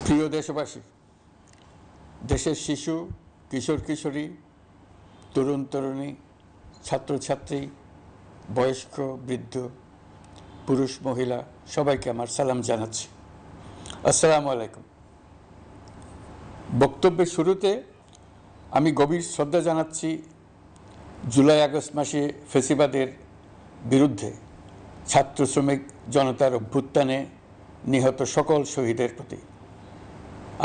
প্রিয় দেশবাসী, দেশের শিশু, কিশোর কিশোরী, তরুণ তরুণী, ছাত্রছাত্রী, বয়স্ক বৃদ্ধ, পুরুষ মহিলা সবাইকে আমার সালাম জানাচ্ছি। আসসালামু আলাইকুম। বক্তব্যের শুরুতে আমি গভীর শ্রদ্ধা জানাচ্ছি জুলাই আগস্ট মাসে ফ্যাসিবাদের বিরুদ্ধে ছাত্র শ্রমিক জনতার অভ্যুত্থানে নিহত সকল শহীদের প্রতি।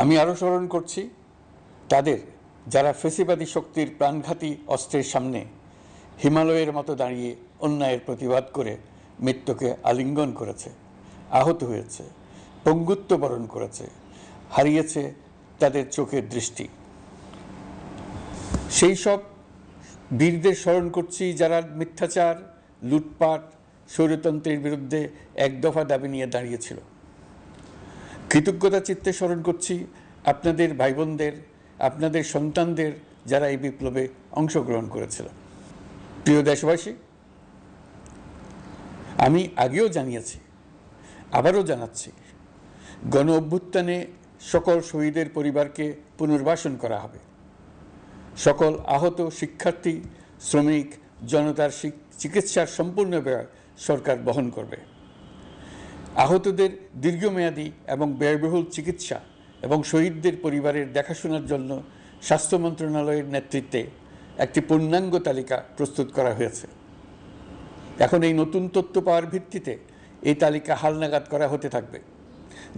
আমি আরও স্মরণ করছি তাদের যারা ফ্যাসিবাদী শক্তির প্রাণঘাতী অস্ত্রের সামনে হিমালয়ের মতো দাঁড়িয়ে অন্যায়ের প্রতিবাদ করে মৃত্যুকে আলিঙ্গন করেছে, আহত হয়েছে, পঙ্গুত্ব বরণ করেছে, হারিয়েছে তাদের চোখের দৃষ্টি। সেই সব বীরদের স্মরণ করছি যারা মিথ্যাচার, লুটপাট, স্বৈরতন্ত্রের বিরুদ্ধে এক দফা দাবি নিয়ে দাঁড়িয়েছিল। কৃতজ্ঞতা চিত্তে স্মরণ করছি আপনাদের ভাই বোনদের, আপনাদের সন্তানদের যারা এই বিপ্লবে অংশগ্রহণ করেছিল। প্রিয় দেশবাসী, আমি আগেও জানিয়েছি, আবারও জানাচ্ছি, গণ অভ্যুত্থানে সকল শহীদের পরিবারকে পুনর্বাসন করা হবে। সকল আহত শিক্ষার্থী, শ্রমিক জনতার চিকিৎসার সম্পূর্ণ ব্যয় সরকার বহন করবে। আহতদের দীর্ঘমেয়াদী এবং ব্যয়বহুল চিকিৎসা এবং শহীদদের পরিবারের দেখাশোনার জন্য স্বাস্থ্য মন্ত্রণালয়ের নেতৃত্বে একটি পূর্ণাঙ্গ তালিকা প্রস্তুত করা হয়েছে। এখন এই নতুন তথ্য পাওয়ার ভিত্তিতে এই তালিকা হালনাগাদ করা হতে থাকবে।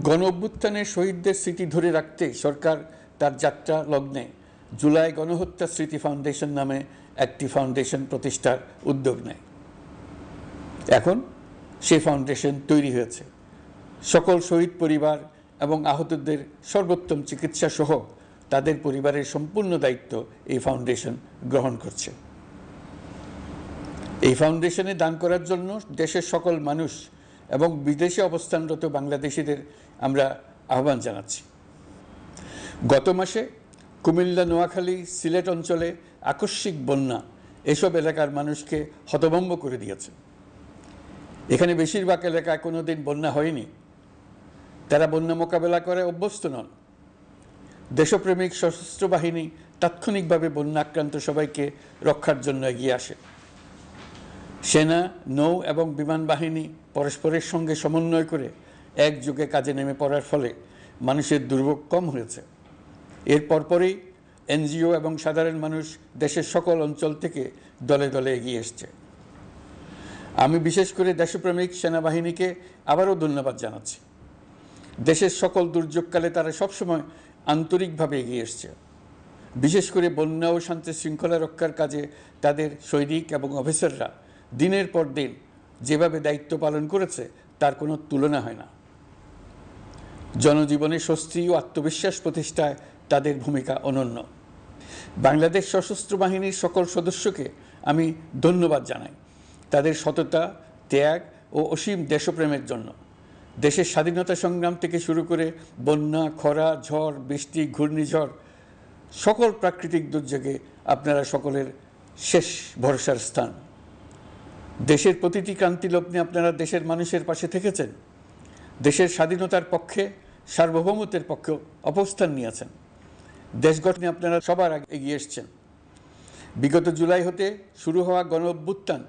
গণ অভ্যুত্থানের শহীদদের স্মৃতি ধরে রাখতে সরকার তার যাত্রা লগ্নে জুলাই গণহত্যা স্মৃতি ফাউন্ডেশন নামে একটি ফাউন্ডেশন প্রতিষ্ঠার উদ্যোগ নেয়। এখন সেই ফাউন্ডেশন তৈরি হয়েছে। সকল শহীদ পরিবার এবং আহতদের সর্বোত্তম চিকিৎসা সহ তাদের পরিবারের সম্পূর্ণ দায়িত্ব এই ফাউন্ডেশন গ্রহণ করছে। এই ফাউন্ডেশনে দান করার জন্য দেশের সকল মানুষ এবং বিদেশে অবস্থানরত বাংলাদেশিদের আমরা আহ্বান জানাচ্ছি। গত মাসে কুমিল্লা, নোয়াখালী, সিলেট অঞ্চলে আকস্মিক বন্যা এসব এলাকার মানুষকে হতভম্ব করে দিয়েছে। এখানে বেশিরভাগ এলাকায় কোনোদিন বন্যা হয়নি। তারা বন্যা মোকাবেলা করে অভ্যস্ত নন। দেশপ্রেমিক সশস্ত্র বাহিনী তাৎক্ষণিকভাবে বন্যা আক্রান্ত সবাইকে রক্ষার জন্য এগিয়ে আসে। সেনা, নৌ এবং বিমান বাহিনী পরস্পরের সঙ্গে সমন্বয় করে একযোগে কাজে নেমে পড়ার ফলে মানুষের দুর্ভোগ কম হয়েছে। এর পরপরই এনজিও এবং সাধারণ মানুষ দেশের সকল অঞ্চল থেকে দলে দলে এগিয়ে এসছে। আমি বিশেষ করে দেশপ্রেমিক সেনাবাহিনীকে আবারও ধন্যবাদ জানাচ্ছি। দেশের সকল দুর্যোগকালে তারা সবসময় আন্তরিকভাবে এগিয়ে এসছে। বিশেষ করে বন্যা ও শান্তি শৃঙ্খলা রক্ষার কাজে তাদের সৈনিক এবং অফিসাররা দিনের পর দিন যেভাবে দায়িত্ব পালন করেছে তার কোনো তুলনা হয় না। জনজীবনে স্বস্তি ও আত্মবিশ্বাস প্রতিষ্ঠায় তাদের ভূমিকা অনন্য। বাংলাদেশ সশস্ত্র বাহিনীর সকল সদস্যকে আমি ধন্যবাদ জানাই তাদের সততা, ত্যাগ ও অসীম দেশপ্রেমের জন্য। দেশের স্বাধীনতা সংগ্রাম থেকে শুরু করে বন্যা, খরা, ঝড়, বৃষ্টি, ঘূর্ণিঝড়, সকল প্রাকৃতিক দুর্যোগে আপনারা সকলের শেষ ভরসার স্থান। দেশের প্রতিটি ক্রান্তি লগ্নে আপনারা দেশের মানুষের পাশে থেকেছেন। দেশের স্বাধীনতার পক্ষে, সার্বভৌমত্বের পক্ষে অবস্থান নিয়েছেন। দেশ গঠনে আপনারা সবার আগে এগিয়ে এসছেন। বিগত জুলাই হতে শুরু হওয়া গণ অভ্যুত্থান,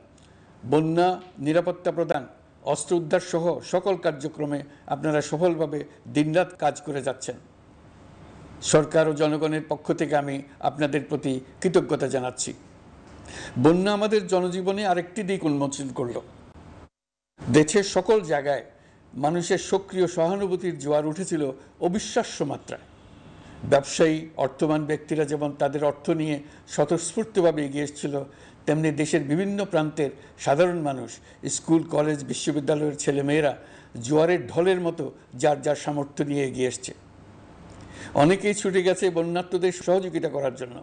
বন্যা, নিরাপত্তা প্রদান, অস্ত্র উদ্ধার সহ সকল কার্যক্রমে আপনারা সফলভাবে দিনরাত কাজ করে যাচ্ছেন। সরকার ও জনগণের পক্ষ থেকে আমি আপনাদের প্রতি কৃতজ্ঞতা জানাচ্ছি। বন্যা আমাদের জনজীবনে আরেকটি দিক উন্মোচন করল। দেশের সকল জায়গায় মানুষের সক্রিয় সহানুভূতির জোয়ার উঠেছিল অবিশ্বাস্য মাত্রায়। ব্যবসায়ী, অর্থবান ব্যক্তিরা যেমন তাদের অর্থ নিয়ে স্বতঃস্ফূর্তভাবে এগিয়ে এসেছিল, তেমনি দেশের বিভিন্ন প্রান্তের সাধারণ মানুষ, স্কুল, কলেজ, বিশ্ববিদ্যালয়ের ছেলেমেয়েরা জোয়ারের ঢলের মতো যার যার সামর্থ্য নিয়ে এগিয়ে এসছে। অনেকেই ছুটে গেছে বন্যার্তদের সহযোগিতা করার জন্য।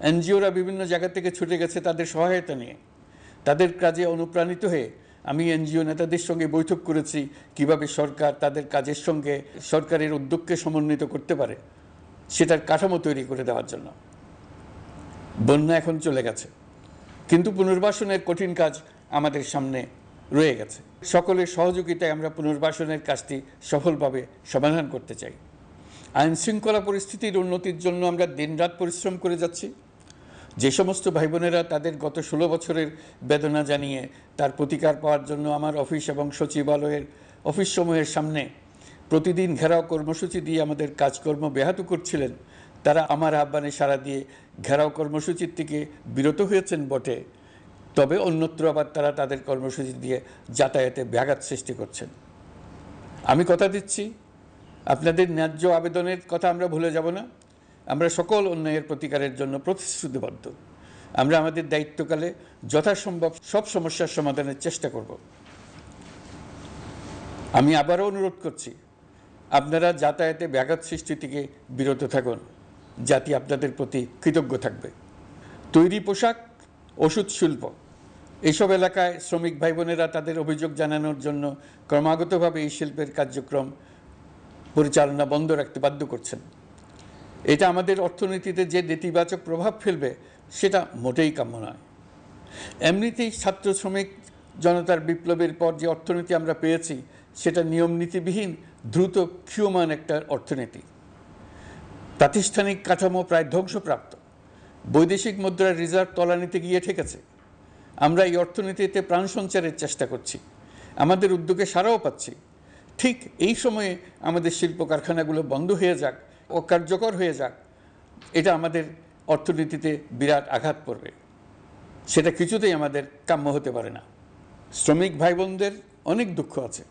এনজিওরা বিভিন্ন জায়গা থেকে ছুটে গেছে তাদের সহায়তা নিয়ে। তাদের কাজে অনুপ্রাণিত হয়ে আমি এনজিও নেতাদের সঙ্গে বৈঠক করেছি কিভাবে সরকার তাদের কাজের সঙ্গে সরকারের উদ্যোগকে সমন্বিত করতে পারে, সেটার কাঠামো তৈরি করে দেওয়ার জন্য। বন্যা এখন চলে গেছে, কিন্তু পুনর্বাসনের কঠিন কাজ আমাদের সামনে রয়ে গেছে। সকলের সহযোগিতায় আমরা পুনর্বাসনের কাজটি সফলভাবে সমাধান করতে চাই। আইন শৃঙ্খলা পরিস্থিতির উন্নতির জন্য আমরা দিনরাত পরিশ্রম করে যাচ্ছি। যে সমস্ত ভাই বোনেরা তাদের গত 16 বছরের বেদনা জানিয়ে তার প্রতিকার পাওয়ার জন্য আমার অফিস এবং সচিবালয়ের অফিসসমূহের সামনে প্রতিদিন ঘেরাও কর্মসূচি দিয়ে আমাদের কাজকর্ম ব্যাহত করছিলেন, তারা আমার আহ্বানে সাড়া দিয়ে ঘেরাও কর্মসূচির থেকে বিরত হয়েছেন বটে, তবে অন্যত্র আবার তারা তাদের কর্মসূচি দিয়ে যাতায়াতে ব্যাঘাত সৃষ্টি করছেন। আমি কথা দিচ্ছি, আপনাদের ন্যায্য আবেদনের কথা আমরা ভুলে যাব না। আমরা সকল অন্যায়ের প্রতিকারের জন্য প্রতিশ্রুতিবদ্ধ। আমরা আমাদের দায়িত্বকালে যথাসম্ভব সব সমস্যার সমাধানের চেষ্টা করব। আমি আবারও অনুরোধ করছি, আপনারা যাতায়াতে ব্যাঘাত সৃষ্টি থেকে বিরত থাকুন। জাতি আপনাদের প্রতি কৃতজ্ঞ থাকবে। তৈরি পোশাক, ওষুধ শিল্প, এইসব এলাকায় শ্রমিক ভাই বোনেরা তাদের অভিযোগ জানানোর জন্য ক্রমাগতভাবে এই শিল্পের কার্যক্রম পরিচালনা বন্ধ রাখতে বাধ্য করছেন। এটা আমাদের অর্থনীতিতে যে নেতিবাচক প্রভাব ফেলবে সেটা মোটেই কাম্য নয়। এমনিতেই ছাত্র শ্রমিক জনতার বিপ্লবের পর যে অর্থনীতি আমরা পেয়েছি সেটা নিয়মনীতিবিহীন দ্রুত ক্ষীয়মান একটা অর্থনীতি। প্রাতিষ্ঠানিক কাঠামো প্রায় ধ্বংসপ্রাপ্ত। বৈদেশিক মুদ্রার রিজার্ভ তলানিতে গিয়ে ঠেকেছে। আমরা এই অর্থনীতিতে প্রাণ সঞ্চারের চেষ্টা করছি, আমাদের উদ্যোগে সাড়াও পাচ্ছি। ঠিক এই সময়ে আমাদের শিল্প কারখানাগুলো বন্ধ হয়ে যাক, অকার্যকর হয়ে যাক, এটা আমাদের অর্থনীতিতে বিরাট আঘাত পড়বে। সেটা কিছুতেই আমাদের কাম্য হতে পারে না। শ্রমিক ভাই বোনদের অনেক দুঃখ আছে,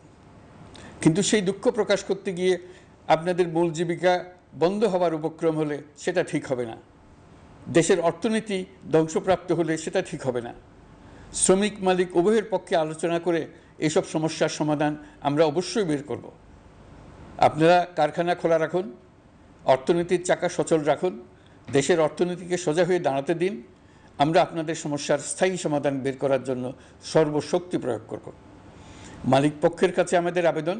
কিন্তু সেই দুঃখ প্রকাশ করতে গিয়ে আপনাদের মূল জীবিকা বন্ধ হওয়ার উপক্রম হলে সেটা ঠিক হবে না। দেশের অর্থনীতি ধ্বংসপ্রাপ্ত হলে সেটা ঠিক হবে না। শ্রমিক মালিক উভয়ের পক্ষে আলোচনা করে এইসব সমস্যার সমাধান আমরা অবশ্যই বের করব। আপনারা কারখানা খোলা রাখুন, অর্থনীতির চাকা সচল রাখুন, দেশের অর্থনীতিকে সোজা হয়ে দাঁড়াতে দিন। আমরা আপনাদের সমস্যার স্থায়ী সমাধান বের করার জন্য সর্বশক্তি প্রয়োগ করব। মালিক পক্ষের কাছে আমাদের আবেদন,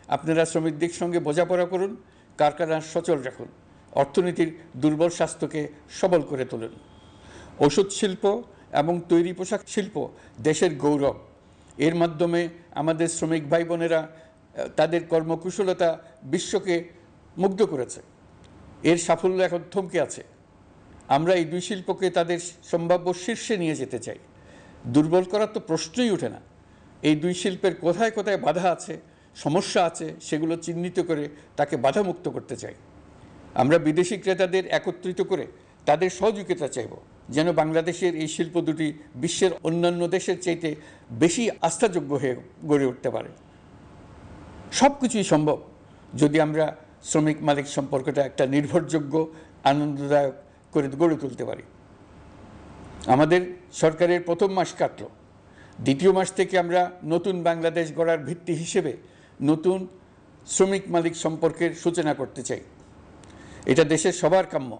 আপনারা শ্রমিকদের সঙ্গে বোঝাপড়া করুন, কারখানা সচল রাখুন, অর্থনীতির দুর্বল স্বাস্থ্যকে সবল করে তুলুন। ওষুধ শিল্প এবং তৈরি পোশাক শিল্প দেশের গৌরব। এর মাধ্যমে আমাদের শ্রমিক ভাই বোনেরা তাদের কর্মকুশলতা বিশ্বকে মুগ্ধ করেছে। এর সাফল্য এখন থমকে আছে। আমরা এই দুই শিল্পকে তাদের সম্ভাব্য শীর্ষে নিয়ে যেতে চাই। দুর্বল করার তো প্রশ্নই ওঠে না। এই দুই শিল্পের কোথায় কোথায় বাধা আছে, সমস্যা আছে, সেগুলো চিহ্নিত করে তাকে বাধামুক্ত করতে চাই। আমরা বিদেশি ক্রেতাদের একত্রিত করে তাদের সহযোগিতা চাইব, যেন বাংলাদেশের এই শিল্প দুটি বিশ্বের অন্যান্য দেশের চাইতে বেশি আস্থাযোগ্য হয়ে গড়ে উঠতে পারে। সব কিছুই সম্ভব যদি আমরা শ্রমিক মালিক সম্পর্কটা একটা নির্ভরযোগ্য, আনন্দদায়ক করে গড়ে তুলতে পারি। আমাদের সরকারের প্রথম মাস কাটল, দ্বিতীয় মাস থেকে আমরা নতুন বাংলাদেশ গড়ার ভিত্তি হিসেবে নতুন শ্রমিক মালিক সম্পর্কের সূচনা করতে চাই। এটা দেশের সবার কাম্য।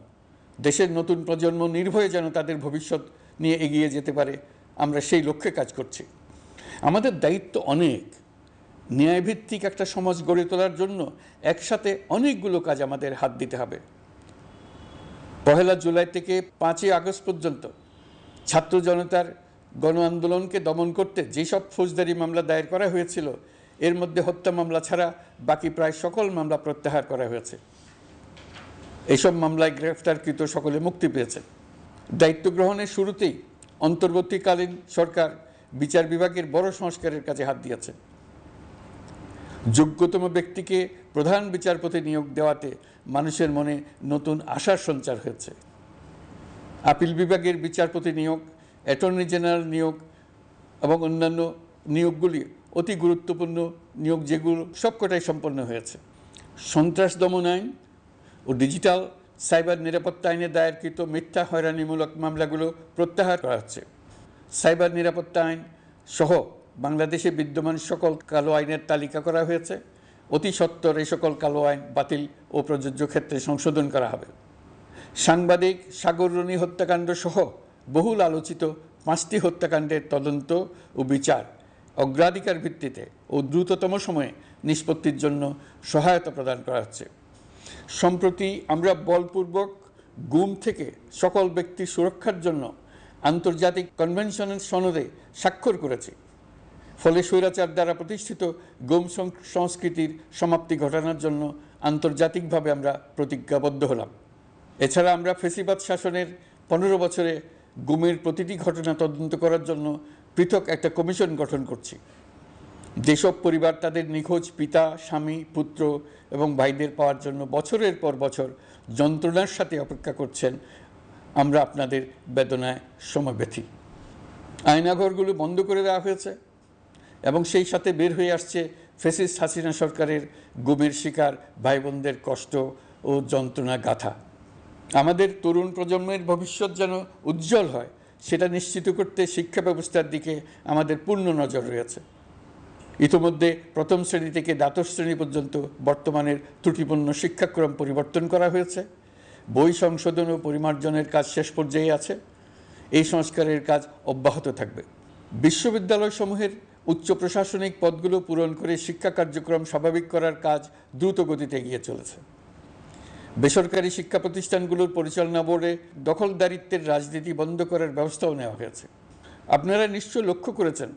দেশের নতুন প্রজন্ম নির্ভয়ে যেন তাদের ভবিষ্যৎ নিয়ে এগিয়ে যেতে পারে, আমরা সেই লক্ষ্যে কাজ করছি। আমাদের দায়িত্ব অনেক। ন্যায়ভিত্তিক একটা সমাজ গড়ে তোলার জন্য একসাথে অনেকগুলো কাজ আমাদের হাত দিতে হবে। 1 জুলাই থেকে 5 আগস্ট পর্যন্ত ছাত্র জনতার গণ আন্দোলনকে দমন করতে যেসব ফৌজদারি মামলা দায়ের করা হয়েছিল, এর মধ্যে হত্যা মামলা ছাড়া বাকি প্রায় সকল মামলা প্রত্যাহার করা হয়েছে। এইসব মামলায় গ্রেফতারকৃত সকলে মুক্তি পেয়েছে। দায়িত্ব গ্রহণের শুরুতেই অন্তর্বর্তীকালীন সরকার বিচার বিভাগের বড় সংস্কারের কাজে হাত দিয়েছে। যোগ্যতম ব্যক্তিকে প্রধান বিচারপতি নিয়োগ দেওয়াতে মানুষের মনে নতুন আশার সঞ্চার হয়েছে। আপিল বিভাগের বিচারপতি নিয়োগ, অ্যাটর্নি জেনারেল নিয়োগ এবং অন্যান্য নিয়োগগুলি অতি গুরুত্বপূর্ণ নিয়োগ, যেগুলো সবকটাই সম্পন্ন হয়েছে। সন্ত্রাস দমন আইন ও ডিজিটাল সাইবার নিরাপত্তা আইনে দায়েরকৃত মিথ্যা হয়রানিমূলক মামলাগুলো প্রত্যাহার করা হচ্ছে। সাইবার নিরাপত্তা আইন সহ বাংলাদেশে বিদ্যমান সকল কালো আইনের তালিকা করা হয়েছে। অতি সত্বর এই সকল কালো আইন বাতিল ও প্রযোজ্য ক্ষেত্রে সংশোধন করা হবে। সাংবাদিক সাগর রনি হত্যাকাণ্ড সহ বহুল আলোচিত 5টি হত্যাকাণ্ডের তদন্ত ও বিচার অগ্রাধিকার ভিত্তিতে ও দ্রুততম সময়ে নিষ্পত্তির জন্য সহায়তা প্রদান করা হচ্ছে। সম্প্রতি আমরা বলপূর্বক গুম থেকে সকল ব্যক্তির সুরক্ষার জন্য আন্তর্জাতিক কনভেনশনের সনদে স্বাক্ষর করেছি। ফলে স্বৈরাচার দ্বারা প্রতিষ্ঠিত গুম সংস্কৃতির সমাপ্তি ঘটানোর জন্য আন্তর্জাতিকভাবে আমরা প্রতিজ্ঞাবদ্ধ হলাম। এছাড়া আমরা ফ্যাসিবাদ শাসনের 15 বছরে গুমের প্রতিটি ঘটনা তদন্ত করার জন্য পৃথক একটা কমিশন গঠন করছি। যেসব পরিবার তাদের নিখোঁজ পিতা, স্বামী, পুত্র এবং ভাইদের পাওয়ার জন্য বছরের পর বছর যন্ত্রণার সাথে অপেক্ষা করছেন, আমরা আপনাদের বেদনায় সমব্যথী। আয়নাঘরগুলো বন্ধ করে দেওয়া হয়েছে এবং সেই সাথে বের হয়ে আসছে ফ্যাসিস্ট হাসিনা সরকারের গুমের শিকার ভাই বোনদের কষ্ট ও যন্ত্রণা গাথা। আমাদের তরুণ প্রজন্মের ভবিষ্যৎ যেন উজ্জ্বল হয়, সেটা নিশ্চিত করতে শিক্ষা ব্যবস্থার দিকে আমাদের পূর্ণ নজর রয়েছে। ইতিমধ্যে প্রথম শ্রেণী থেকে দ্বাদশ শ্রেণী পর্যন্ত বর্তমানের ত্রুটিপূর্ণ শিক্ষাক্রম পরিবর্তন করা হয়েছে। বই সংশোধন ও পরিমার্জনের কাজ শেষ পর্যায়ে আছে। এই সংস্কারের কাজ অব্যাহত থাকবে। বিশ্ববিদ্যালয়সমূহের উচ্চ প্রশাসনিক পদগুলো পূরণ করে শিক্ষা কার্যক্রম স্বাভাবিক করার কাজ দ্রুত গতিতে এগিয়ে চলেছে। বেসরকারি শিক্ষা প্রতিষ্ঠানগুলোর পরিচালনা বোর্ডে দখলদারিত্বের রাজনীতি বন্ধ করার ব্যবস্থাও নেওয়া হয়েছে। আপনারা নিশ্চয় লক্ষ্য করেছেন,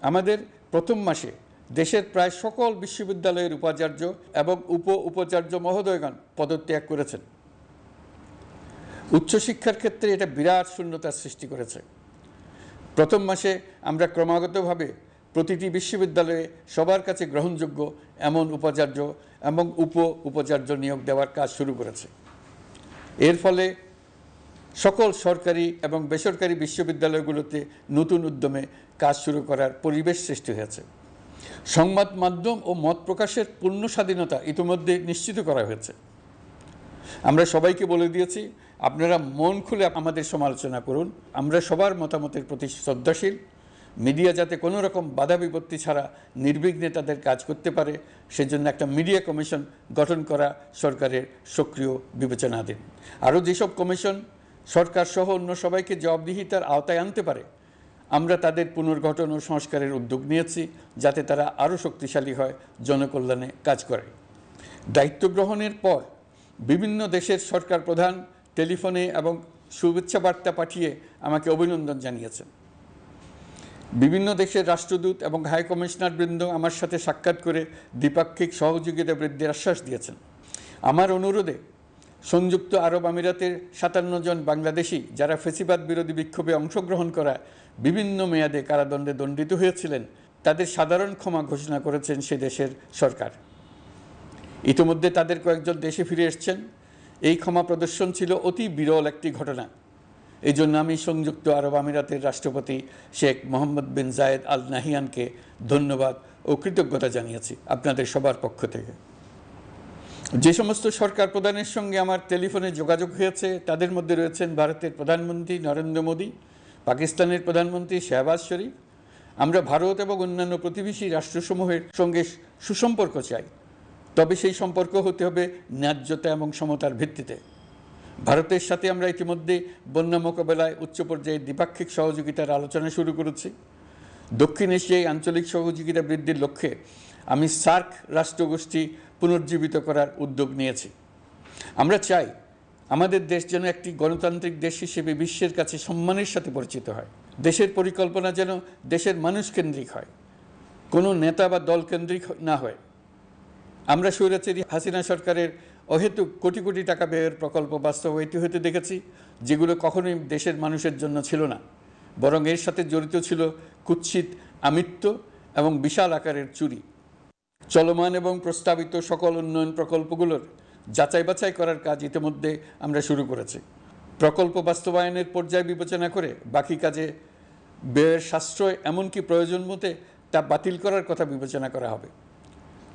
আমাদের প্রথম মাসে দেশের প্রায় সকল বিশ্ববিদ্যালয়ের উপাচার্য এবং উপাচার্য মহোদয়গণ পদত্যাগ করেছেন। উচ্চশিক্ষার ক্ষেত্রে এটা বিরাট শূন্যতার সৃষ্টি করেছে। প্রথম মাসে আমরা ক্রমাগতভাবে প্রতিটি বিশ্ববিদ্যালয়ে সবার কাছে গ্রহণযোগ্য এমন উপাচার্য এবং উপাচার্য নিয়োগ দেওয়ার কাজ শুরু করেছে। এর ফলে সকল সরকারি এবং বেসরকারি বিশ্ববিদ্যালয়গুলোতে নতুন উদ্যমে কাজ শুরু করার পরিবেশ সৃষ্টি হয়েছে। সংবাদ মাধ্যম ও মত প্রকাশের পূর্ণ স্বাধীনতা ইতিমধ্যে নিশ্চিত করা হয়েছে। আমরা সবাইকে বলে দিয়েছি, আপনারা মন খুলে আমাদের সমালোচনা করুন, আমরা সবার মতামতের প্রতি শ্রদ্ধাশীল। মিডিয়া যাতে কোনো রকম বাধা বিপত্তি ছাড়া নির্বিঘ্নে তাদের কাজ করতে পারে, সেজন্য একটা মিডিয়া কমিশন গঠন করা সরকারের সক্রিয় বিবেচনাধীন। আরও যেসব কমিশন সরকার সহ অন্য সবাইকে জবাবদিহিতার আওতায় আনতে পারে, আমরা তাদের পুনর্গঠন ও সংস্কারের উদ্যোগ নিয়েছি, যাতে তারা আরও শক্তিশালী হয়, জনকল্যাণে কাজ করে। দায়িত্ব গ্রহণের পর বিভিন্ন দেশের সরকার প্রধান টেলিফোনে এবং শুভেচ্ছা বার্তা পাঠিয়ে আমাকে অভিনন্দন জানিয়েছেন। বিভিন্ন দেশের রাষ্ট্রদূত এবং হাই কমিশনারবৃন্দ আমার সাথে সাক্ষাৎ করে দ্বিপাক্ষিক সহযোগিতা বৃদ্ধির আশ্বাস দিয়েছেন। আমার অনুরোধে সংযুক্ত আরব আমিরাতের 57 জন বাংলাদেশি যারা ফ্যাসিবাদ বিরোধী বিক্ষোভে অংশগ্রহণ করা বিভিন্ন মেয়াদে কারাদণ্ডে দণ্ডিত হয়েছিলেন, তাদের সাধারণ ক্ষমা ঘোষণা করেছেন সে দেশের সরকার। ইতিমধ্যে তাদের কয়েকজন দেশে ফিরে এসেছেন। এই ক্ষমা প্রদর্শন ছিল অতি বিরল একটি ঘটনা। এই জন্য আমি সংযুক্ত আরব আমিরাতের রাষ্ট্রপতি শেখ মোহাম্মদ বিন জায়েদ আল নাহিয়ানকে ধন্যবাদ ও কৃতজ্ঞতা জানিয়েছি আপনাদের সবার পক্ষ থেকে। যে সমস্ত সরকার প্রধানের সঙ্গে আমার টেলিফোনে যোগাযোগ হয়েছে, তাদের মধ্যে রয়েছেন ভারতের প্রধানমন্ত্রী নরেন্দ্র মোদী, পাকিস্তানের প্রধানমন্ত্রী শাহবাজ শরীফ। আমরা ভারত এবং অন্যান্য প্রতিবেশী রাষ্ট্রসমূহের সঙ্গে সুসম্পর্ক চাই, তবে সেই সম্পর্ক হতে হবে ন্যায্যতা এবং সমতার ভিত্তিতে। ভারতের সাথে আমরা ইতিমধ্যে বন্যা মোকাবেলায় উচ্চ পর্যায়ে দ্বিপাক্ষিক সহযোগিতার আলোচনা শুরু করেছি। দক্ষিণ এশিয়ায় আঞ্চলিক সহযোগিতা বৃদ্ধির লক্ষ্যে আমি সার্ক রাষ্ট্রগোষ্ঠী পুনর্জীবিত করার উদ্যোগ নিয়েছি। আমরা চাই আমাদের দেশ যেন একটি গণতান্ত্রিক দেশ হিসেবে বিশ্বের কাছে সম্মানের সাথে পরিচিত হয়। দেশের পরিকল্পনা যেন দেশের মানুষ কেন্দ্রিক হয়, কোনো নেতা বা দল কেন্দ্রিক না হয়। আমরা স্বৈরাচারী হাসিনা সরকারের অহেতুক কোটি কোটি টাকা ব্যয়ের প্রকল্প বাস্তবায়িত হতে দেখেছি, যেগুলো কখনোই দেশের মানুষের জন্য ছিল না, বরং এর সাথে জড়িত ছিল কুৎসিত আমিত্ব এবং বিশাল আকারের চুরি। চলমান এবং প্রস্তাবিত সকল উন্নয়ন প্রকল্পগুলোর যাচাই বাছাই করার কাজ ইতিমধ্যে আমরা শুরু করেছি। প্রকল্প বাস্তবায়নের পর্যায় বিবেচনা করে বাকি কাজে ব্যয়ের সাশ্রয় এমনকি প্রয়োজন মতে তা বাতিল করার কথা বিবেচনা করা হবে।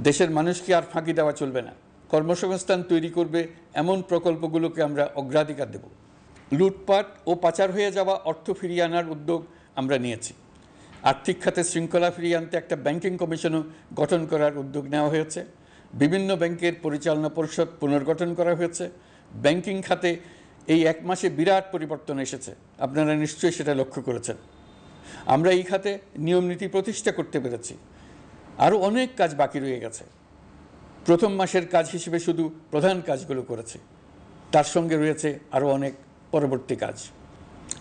দেশের মানুষকে আর ফাঁকি দেওয়া চলবে না। কর্মসংস্থান তৈরি করবে এমন প্রকল্পগুলোকে আমরা অগ্রাধিকার দেব। লুটপাট ও পাচার হয়ে যাওয়া অর্থ ফিরিয়ে আনার উদ্যোগ আমরা নিয়েছি। আর্থিক খাতে শৃঙ্খলা ফিরিয়ে আনতে একটা ব্যাংকিং কমিশনও গঠন করার উদ্যোগ নেওয়া হয়েছে। বিভিন্ন ব্যাংকের পরিচালনা পরিষদ পুনর্গঠন করা হয়েছে। ব্যাংকিং খাতে এই এক মাসে বিরাট পরিবর্তন এসেছে, আপনারা নিশ্চয়ই সেটা লক্ষ্য করেছেন। আমরা এই খাতে নিয়মনীতি প্রতিষ্ঠা করতে পেরেছি। আরও অনেক কাজ বাকি রয়ে গেছে। প্রথম মাসের কাজ হিসেবে শুধু প্রধান কাজগুলো করেছে, তার সঙ্গে রয়েছে আরও অনেক পরবর্তী কাজ।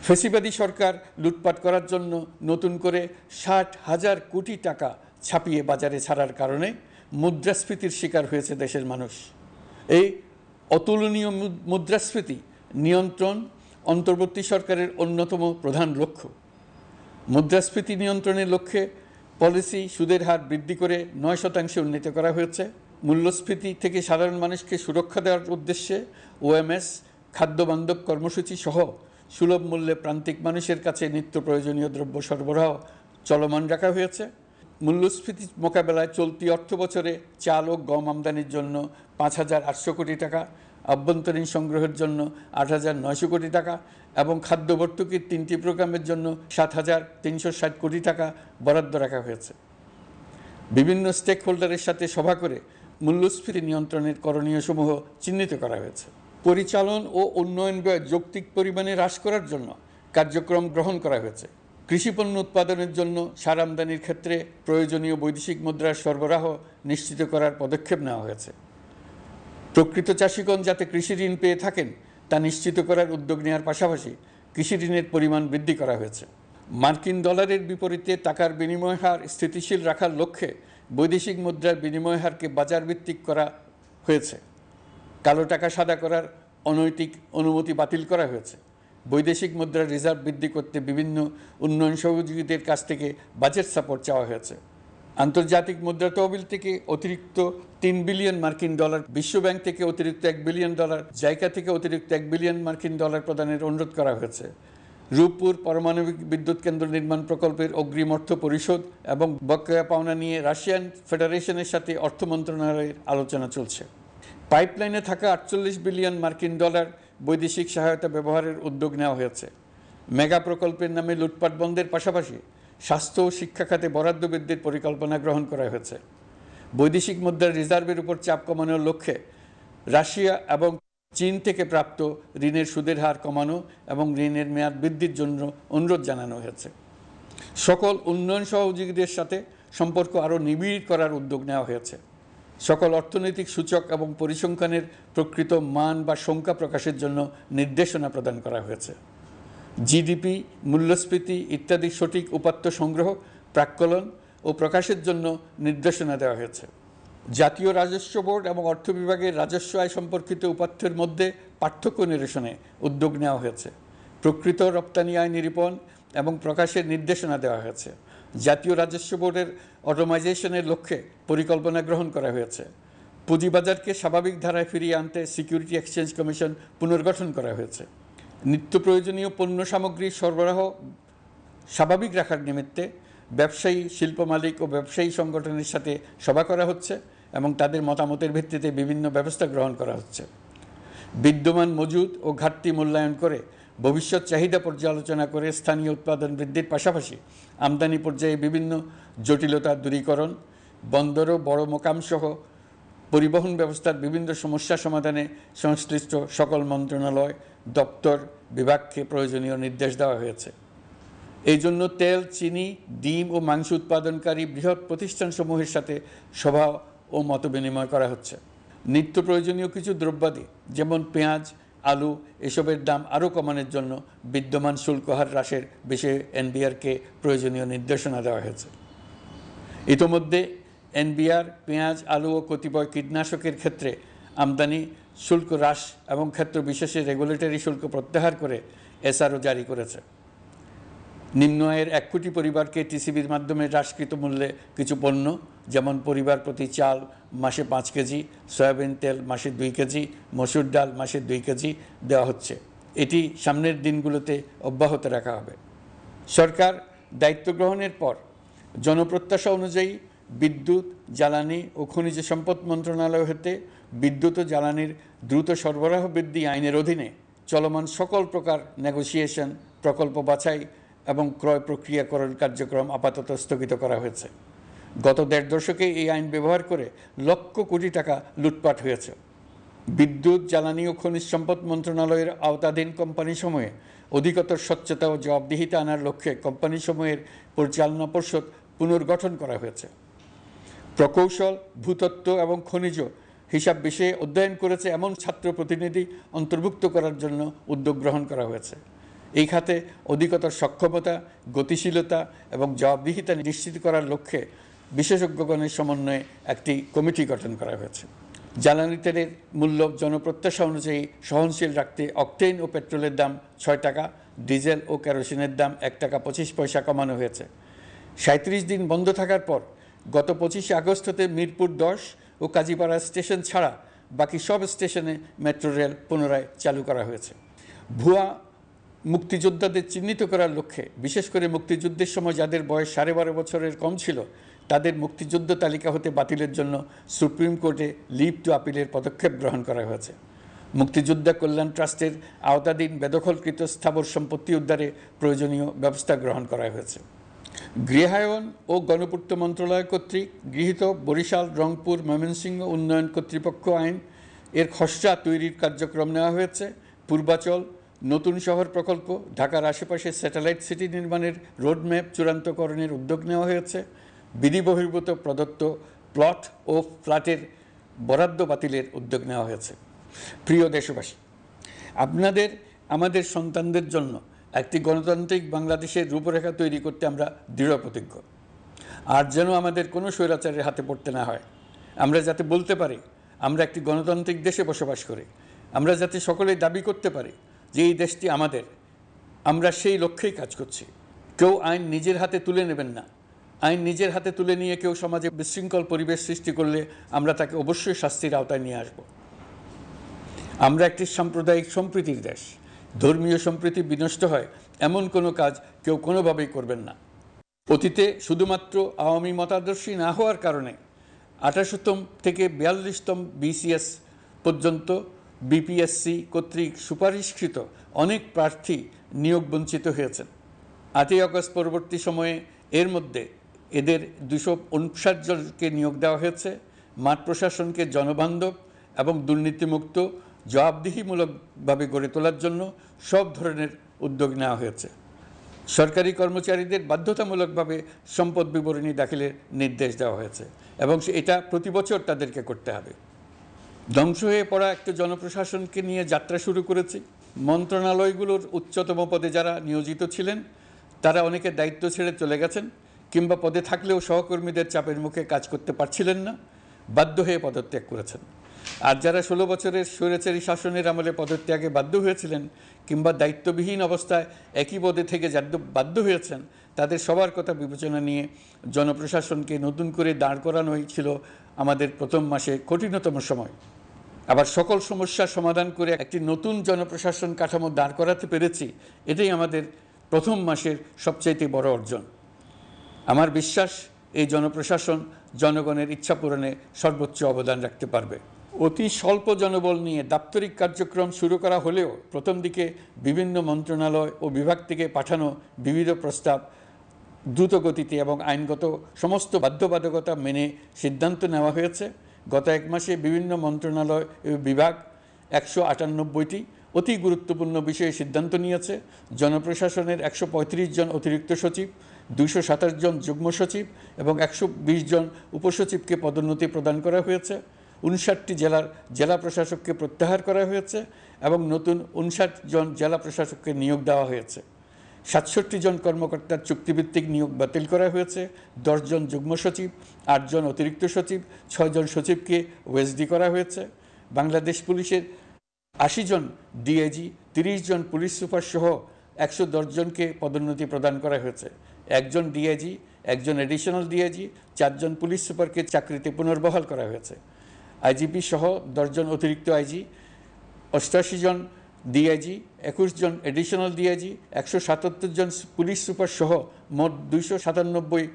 ফ্যাসিবাদী সরকার লুটপাট করার জন্য নতুন করে 60,000 কোটি টাকা ছাপিয়ে বাজারে ছাড়ার কারণে মুদ্রাস্ফীতির শিকার হয়েছে দেশের মানুষ। এই অতুলনীয় মুদ্রাস্ফীতি নিয়ন্ত্রণ অন্তর্বর্তী সরকারের অন্যতম প্রধান লক্ষ্য। মুদ্রাস্ফীতি নিয়ন্ত্রণের লক্ষ্যে পলিসি সুদের হার বৃদ্ধি করে 9% উন্নীত করা হয়েছে। মূল্যস্ফীতি থেকে সাধারণ মানুষকে সুরক্ষা দেওয়ার উদ্দেশ্যে ওএমএস খাদ্যবান্ধব কর্মসূচি সহ সুলভ মূল্যে প্রান্তিক মানুষের কাছে নিত্য প্রয়োজনীয় দ্রব্য সরবরাহ চলমান রাখা হয়েছে। মূল্যস্ফীতি মোকাবেলায় চলতি অর্থবছরে চাল ও গম আমদানির জন্য 5,800 কোটি টাকা, আভ্যন্তরীণ সংগ্রহের জন্য 8,900 কোটি টাকা এবং খাদ্য ভর্তুকির 3টি প্রোগ্রামের জন্য 7,360 কোটি টাকা বরাদ্দ রাখা হয়েছে। বিভিন্ন স্টেক হোল্ডারের সাথে সভা করে মূল্যস্ফীতি নিয়ন্ত্রণের করণীয়সমূহ চিহ্নিত করা হয়েছে। পরিচালন ও উন্নয়ন ব্যয় যৌক্তিক পরিমাণে হ্রাস করার জন্য কার্যক্রম গ্রহণ করা হয়েছে। কৃষিপণ্য উৎপাদনের জন্য সার আমদানির ক্ষেত্রে প্রয়োজনীয় বৈদেশিক মুদ্রার সরবরাহ নিশ্চিত করার পদক্ষেপ নেওয়া হয়েছে। প্রকৃত চাষিগণ যাতে কৃষি ঋণ পেয়ে থাকেন তা নিশ্চিত করার উদ্যোগ নেওয়ার পাশাপাশি কৃষি ঋণের পরিমাণ বৃদ্ধি করা হয়েছে। মার্কিন ডলারের বিপরীতে টাকার বিনিময় হার স্থিতিশীল রাখার লক্ষ্যে বৈদেশিক মুদ্রার বিনিময় হারকে বাজারভিত্তিক করা হয়েছে। কালো টাকা সাদা করার অনৈতিক অনুমতি বাতিল করা হয়েছে। বৈদেশিক মুদ্রার রিজার্ভ বৃদ্ধি করতে বিভিন্ন উন্নয়ন সহযোগীদের কাছ থেকে বাজেট সাপোর্ট চাওয়া হয়েছে। আন্তর্জাতিক মুদ্রা তহবিল থেকে অতিরিক্ত 3 বিলিয়ন মার্কিন ডলার, বিশ্বব্যাংক থেকে অতিরিক্ত 1 বিলিয়ন ডলার, জাইকা থেকে অতিরিক্ত 1 বিলিয়ন মার্কিন ডলার প্রদানের অনুরোধ করা হয়েছে। রূপপুর পারমাণবিক বিদ্যুৎ কেন্দ্র নির্মাণ প্রকল্পের অগ্রিম অর্থ পরিশোধ এবং বকেয়া পাওনা নিয়ে রাশিয়ান ফেডারেশনের সাথে অর্থ মন্ত্রণালয়ের আলোচনা চলছে। পাইপলাইনে থাকা 48 বিলিয়ন মার্কিন ডলার বৈদেশিক সহায়তা ব্যবহারের উদ্যোগ নেওয়া হয়েছে। মেগা প্রকল্পের নামে লুটপাট বন্ধের পাশাপাশি স্বাস্থ্য ও শিক্ষা খাতে বরাদ্দ বৃদ্ধির পরিকল্পনা গ্রহণ করা হয়েছে। বৈদেশিক মুদ্রার রিজার্ভের উপর চাপ কমানোর লক্ষ্যে রাশিয়া এবং চীন থেকে প্রাপ্ত ঋণের সুদের হার কমানো এবং ঋণের মেয়াদ বৃদ্ধির জন্য অনুরোধ জানানো হয়েছে। সকল উন্নয়ন সহযোগীদের সাথে সম্পর্ক আরও নিবিড় করার উদ্যোগ নেওয়া হয়েছে। সকল অর্থনৈতিক সূচক এবং পরিসংখ্যানের প্রকৃত মান বা সংখ্যা প্রকাশের জন্য নির্দেশনা প্রদান করা হয়েছে। জিডিপি, মূল্যস্ফীতি ইত্যাদি সঠিক উপাত্ত সংগ্রহ, প্রাক্কলন ও প্রকাশের জন্য নির্দেশনা দেওয়া হয়েছে। জাতীয় রাজস্ব বোর্ড এবং অর্থ বিভাগের রাজস্ব আয় সম্পর্কিত উপাত্তের মধ্যে পার্থক্য নিরসনে উদ্যোগ নেওয়া হয়েছে। প্রকৃত রপ্তানি আয় নিরূপণ এবং প্রকাশের নির্দেশনা দেওয়া হয়েছে। জাতীয় রাজস্ব বোর্ডের অটোমাইজেশনের লক্ষ্যে পরিকল্পনা গ্রহণ করা হয়েছে। পুঁজিবাজারকে স্বাভাবিক ধারায় ফিরিয়ে আনতে সিকিউরিটি এক্সচেঞ্জ কমিশন পুনর্গঠন করা হয়েছে। নিত্য প্রয়োজনীয় পণ্য সামগ্রীর সরবরাহ স্বাভাবিক রাখার নিমিত্তে ব্যবসায়ী, শিল্প মালিক ও ব্যবসায়ী সংগঠনের সাথে সভা করা হচ্ছে এবং তাদের মতামতের ভিত্তিতে বিভিন্ন ব্যবস্থা গ্রহণ করা হচ্ছে। বিদ্যমান মজুদ ও ঘাটতি মূল্যায়ন করে ভবিষ্যৎ চাহিদা পর্যালোচনা করে স্থানীয় উৎপাদন বৃদ্ধির পাশাপাশি আমদানি পর্যায়ে বিভিন্ন জটিলতা দূরীকরণ, বন্দর ও বড় মোকামসহ পরিবহন ব্যবস্থার বিভিন্ন সমস্যা সমাধানে সংশ্লিষ্ট সকল মন্ত্রণালয়, দপ্তর, বিভাগকে প্রয়োজনীয় নির্দেশ দেওয়া হয়েছে। এই জন্য তেল, চিনি, ডিম ও মাংস উৎপাদনকারী বৃহৎ প্রতিষ্ঠানসমূহের সাথে সভা ও মতবিনিময় করা হচ্ছে। নিত্য প্রয়োজনীয় কিছু দ্রব্যাদি যেমন পেঁয়াজ, আলু এসবের দাম আরও কমানোর জন্য বিদ্যমান শুল্ক হার হ্রাসের বিষয়ে এনবিআরকে প্রয়োজনীয় নির্দেশনা দেওয়া হয়েছে। ইতোমধ্যে এনবিআর পেঁয়াজ, আলু ও কতিপয় কীটনাশকের ক্ষেত্রে আমদানি শুল্ক হ্রাস এবং ক্ষেত্র বিশেষে রেগুলেটরি শুল্ক প্রত্যাহার করে এসআরও জারি করেছে। নিম্ন আয়ের 1 কোটি পরিবারকে টিসিবির মাধ্যমে হ্রাসকৃত মূল্যে কিছু পণ্য যেমন পরিবার প্রতি চাল মাসে 5 কেজি, সয়াবিন তেল মাসে 2 কেজি, মসুর ডাল মাসে 2 কেজি দেওয়া হচ্ছে। এটি সামনের দিনগুলোতে অব্যাহত রাখা হবে। সরকার দায়িত্ব গ্রহণের পর জনপ্রত্যাশা অনুযায়ী বিদ্যুৎ, জ্বালানি ও খনিজ সম্পদ মন্ত্রণালয় হতে বিদ্যুৎ ও জ্বালানির দ্রুত সরবরাহ বৃদ্ধি আইনের অধীনে চলমান সকল প্রকার নেগোসিয়েশন, প্রকল্প বাছাই এবং ক্রয় প্রক্রিয়াকরণ কার্যক্রম আপাতত স্থগিত করা হয়েছে। গত 1.5 দশকে এই আইন ব্যবহার করে লক্ষ কোটি টাকা লুটপাট হয়েছে। বিদ্যুৎ, জ্বালানি ও খনিজ সম্পদ মন্ত্রণালয়ের আওতাধীন কোম্পানিসমূহে অধিকতর স্বচ্ছতা ও জবাবদিহিতা আনার লক্ষ্যে কোম্পানিসমূহের পরিচালনা পর্ষদ পুনর্গঠন করা হয়েছে। প্রকৌশল, ভূতত্ত্ব এবং খনিজ হিসাব বিষয়ে অধ্যয়ন করেছে এমন ছাত্র প্রতিনিধি অন্তর্ভুক্ত করার জন্য উদ্যোগ গ্রহণ করা হয়েছে। এই খাতে অধিকতর সক্ষমতা, গতিশীলতা এবং জবাবদিহিতা নিশ্চিত করার লক্ষ্যে বিশেষজ্ঞগণের সমন্বয়ে একটি কমিটি গঠন করা হয়েছে। জ্বালানি তেলের মূল্য জনপ্রত্যাশা অনুযায়ী সহনশীল রাখতে অকটেন ও পেট্রোলের দাম 6 টাকা, ডিজেল ও কেরোসিনের দাম 1 টাকা 25 পয়সা কমানো হয়েছে। 37 দিন বন্ধ থাকার পর গত 25 আগস্ট হতে মিরপুর 10 ও কাজীপাড়া স্টেশন ছাড়া বাকি সব স্টেশনে মেট্রো রেল পুনরায় চালু করা হয়েছে। ভুয়া মুক্তিযোদ্ধাদের চিহ্নিত করার লক্ষ্যে বিশেষ করে মুক্তিযুদ্ধের সময় যাদের বয়স 12.5 বছরের কম ছিল তাদের মুক্তিযুদ্ধ তালিকা হতে বাতিলের জন্য সুপ্রিম কোর্টে লিভ টু আপিলের পদক্ষেপ গ্রহণ করা হয়েছে। মুক্তিযোদ্ধা কল্যাণ ট্রাস্টের আওতাধীন বেদখলকৃত স্থাবর সম্পত্তি উদ্ধারে প্রয়োজনীয় ব্যবস্থা গ্রহণ করা হয়েছে। গৃহায়ন ও গণপূর্ত মন্ত্রণালয় কর্তৃক গৃহীত বরিশাল, রংপুর, ময়মনসিংহ উন্নয়ন কর্তৃপক্ষ আইন এর খসড়া তৈরির কার্যক্রম নেওয়া হয়েছে। পূর্বাচল নতুন শহর প্রকল্প, ঢাকার আশেপাশে স্যাটেলাইট সিটি নির্মাণের রোডম্যাপ চূড়ান্তকরণের উদ্যোগ নেওয়া হয়েছে। বিধি বহির্ভূত প্রদত্ত প্লট ও ফ্ল্যাটের বরাদ্দ বাতিলের উদ্যোগ নেওয়া হয়েছে। প্রিয় দেশবাসী, আপনাদের আমাদের সন্তানদের জন্য একটি গণতান্ত্রিক বাংলাদেশের রূপরেখা তৈরি করতে আমরা দৃঢ় প্রতিজ্ঞ। আর যেন আমাদের কোনো স্বৈরাচারের হাতে পড়তে না হয়। আমরা যাতে বলতে পারি আমরা একটি গণতান্ত্রিক দেশে বসবাস করি, আমরা যাতে সকলেই দাবি করতে পারি যে এই দেশটি আমাদের, আমরা সেই লক্ষ্যেই কাজ করছি। কেউ আইন নিজের হাতে তুলে নেবেন না। আইন নিজের হাতে তুলে নিয়ে কেউ সমাজে বিশৃঙ্খল পরিবেশ সৃষ্টি করলে আমরা তাকে অবশ্যই শাস্তির আওতায় নিয়ে আসব। আমরা একটি সাম্প্রদায়িক সম্প্রীতির দেশ। ধর্মীয় সম্প্রীতি বিনষ্ট হয় এমন কোনো কাজ কেউ কোনোভাবেই করবেন না। অতীতে শুধুমাত্র আওয়ামী মতাদর্শী না হওয়ার কারণে 28তম থেকে 42তম BCS পর্যন্ত BPSC কর্তৃক সুপারিশকৃত অনেক প্রার্থী নিয়োগ বঞ্চিত হয়েছেন। 8ই আগস্ট পরবর্তী সময়ে এর মধ্যে এদের 259 জনকে নিয়োগ দেওয়া হয়েছে। মাঠ প্রশাসনকে জনবান্ধব এবং দুর্নীতিমুক্ত জবাবদিহিমূলকভাবে গড়ে তোলার জন্য সব ধরনের উদ্যোগ নেওয়া হয়েছে। সরকারি কর্মচারীদের বাধ্যতামূলকভাবে সম্পদ বিবরণী দাখিলের নির্দেশ দেওয়া হয়েছে এবং এটা প্রতি বছর তাদেরকে করতে হবে। ধ্বংস হয়ে পড়া একটা জনপ্রশাসনকে নিয়ে যাত্রা শুরু করেছি। মন্ত্রণালয়গুলোর উচ্চতম পদে যারা নিয়োজিত ছিলেন তারা অনেকে দায়িত্ব ছেড়ে চলে গেছেন, কিংবা পদে থাকলেও সহকর্মীদের চাপের মুখে কাজ করতে পারছিলেন না, বাধ্য হয়ে পদত্যাগ করেছেন। আর যারা 16 বছরের স্বৈরাচারী শাসনের আমলে পদত্যাগে বাধ্য হয়েছিলেন কিংবা দায়িত্ববিহীন অবস্থায় একই পদে থেকে বাধ্য হয়েছেন, তাদের সবার কথা বিবেচনা নিয়ে জনপ্রশাসনকে নতুন করে দাঁড় করানোই ছিল আমাদের প্রথম মাসে কঠিনতম সময়। আবার সকল সমস্যার সমাধান করে একটি নতুন জনপ্রশাসন কাঠামো দাঁড় করাতে পেরেছি, এটাই আমাদের প্রথম মাসের সবচাইতে বড় অর্জন। আমার বিশ্বাস এই জনপ্রশাসন জনগণের ইচ্ছা পূরণে সর্বোচ্চ অবদান রাখতে পারবে। অতি স্বল্প জনবল নিয়ে দাপ্তরিক কার্যক্রম শুরু করা হলেও প্রথম দিকে বিভিন্ন মন্ত্রণালয় ও বিভাগ থেকে পাঠানো বিবিধ প্রস্তাব দ্রুত গতিতে এবং আইনগত সমস্ত বাধ্যবাধকতা মেনে সিদ্ধান্ত নেওয়া হয়েছে। গত 1 মাসে বিভিন্ন মন্ত্রণালয় ও বিভাগ 198টি অতি গুরুত্বপূর্ণ বিষয়ে সিদ্ধান্ত নিয়েছে। জনপ্রশাসনের 135 জন অতিরিক্ত সচিব, 227 জন যুগ্ম সচিব এবং 120 জন উপসচিবকে পদোন্নতি প্রদান করা হয়েছে। 59টি জেলার জেলা প্রশাসককে প্রত্যাহার করা হয়েছে এবং নতুন 59 জন জেলা প্রশাসককে নিয়োগ দেওয়া হয়েছে। 67 জন কর্মকর্তার চুক্তিভিত্তিক নিয়োগ বাতিল করা হয়েছে। 10 জন যুগ্ম সচিব, 8 জন অতিরিক্ত সচিব, 6 জন সচিবকে ওএসডি করা হয়েছে। বাংলাদেশ পুলিশের 80 জন ডিআইজি, 30 জন পুলিশ সুপার সহ 110 জনকে পদোন্নতি প্রদান করা হয়েছে। 1 জন ডিআইজি, 1 জন এডিশনাল ডিআইজি, 4 জন পুলিশ সুপারকে চাকরিতে পুনর্বহাল করা হয়েছে। আইজিপি সহ 10 জন অতিরিক্ত আইজি, 88 জন ডিআইজি, 21 জন এডিশনাল ডিআইজি, 177 জন পুলিশ সুপার সহ মোট 297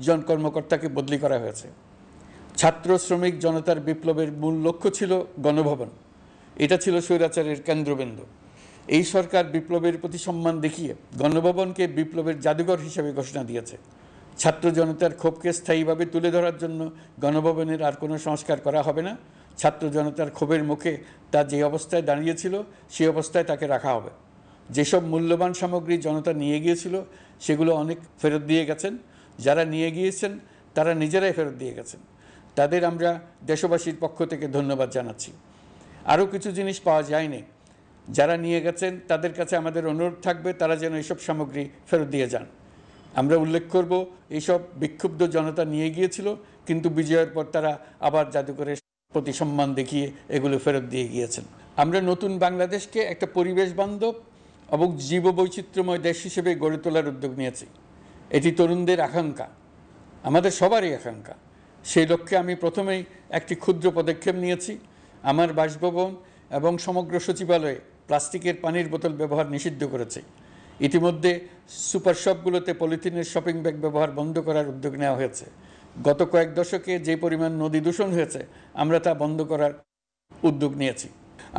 জন কর্মকর্তাকে বদলি করা হয়েছে। ছাত্র শ্রমিক জনতার বিপ্লবের মূল লক্ষ্য ছিল গণভবন। এটা ছিল স্বৈরাচারের কেন্দ্রবিন্দু। এই সরকার বিপ্লবের প্রতি সম্মান দেখিয়ে গণভবনকে বিপ্লবের জাদুঘর হিসেবে ঘোষণা দিয়েছে। ছাত্র জনতার ক্ষোভকে স্থায়ীভাবে তুলে ধরার জন্য গণভবনের আর কোনো সংস্কার করা হবে না। ছাত্র জনতার ক্ষোভের মুখে তা যে অবস্থায় দাঁড়িয়েছিল সেই অবস্থায় তাকে রাখা হবে। যেসব মূল্যবান সামগ্রী জনতা নিয়ে গিয়েছিল সেগুলো অনেক ফেরত দিয়ে গেছেন। যারা নিয়ে গিয়েছেন তারা নিজেরাই ফেরত দিয়ে গেছেন। তাদের আমরা দেশবাসীর পক্ষ থেকে ধন্যবাদ জানাচ্ছি। আরও কিছু জিনিস পাওয়া যায়নি, যারা নিয়ে গেছেন তাদের কাছে আমাদের অনুরোধ থাকবে তারা যেন এইসব সামগ্রী ফেরত দিয়ে যান। আমরা উল্লেখ করব এইসব বিক্ষুব্ধ জনতা নিয়ে গিয়েছিল, কিন্তু বিজয়ের পর তারা আবার জাদুঘরে প্রতি সম্মান দেখিয়ে এগুলো ফেরত দিয়ে গিয়েছেন। আমরা নতুন বাংলাদেশকে একটা পরিবেশ বান্ধব এবং জীববৈচিত্র্যময় দেশ হিসেবে গড়ে তোলার উদ্যোগ নিয়েছি। এটি তরুণদের আকাঙ্ক্ষা, আমাদের সবারই আকাঙ্ক্ষা। সেই লক্ষ্যে আমি প্রথমেই একটি ক্ষুদ্র পদক্ষেপ নিয়েছি। আমার বাসভবন এবং সমগ্র সচিবালয়ে প্লাস্টিকের পানির বোতল ব্যবহার নিষিদ্ধ করেছে। ইতিমধ্যে সুপার শপগুলোতে পলিথিনের শপিং ব্যাগ ব্যবহার বন্ধ করার উদ্যোগ নেওয়া হয়েছে। গত কয়েক দশকে যে পরিমাণ নদী দূষণ হয়েছে, আমরা তা বন্ধ করার উদ্যোগ নিয়েছি।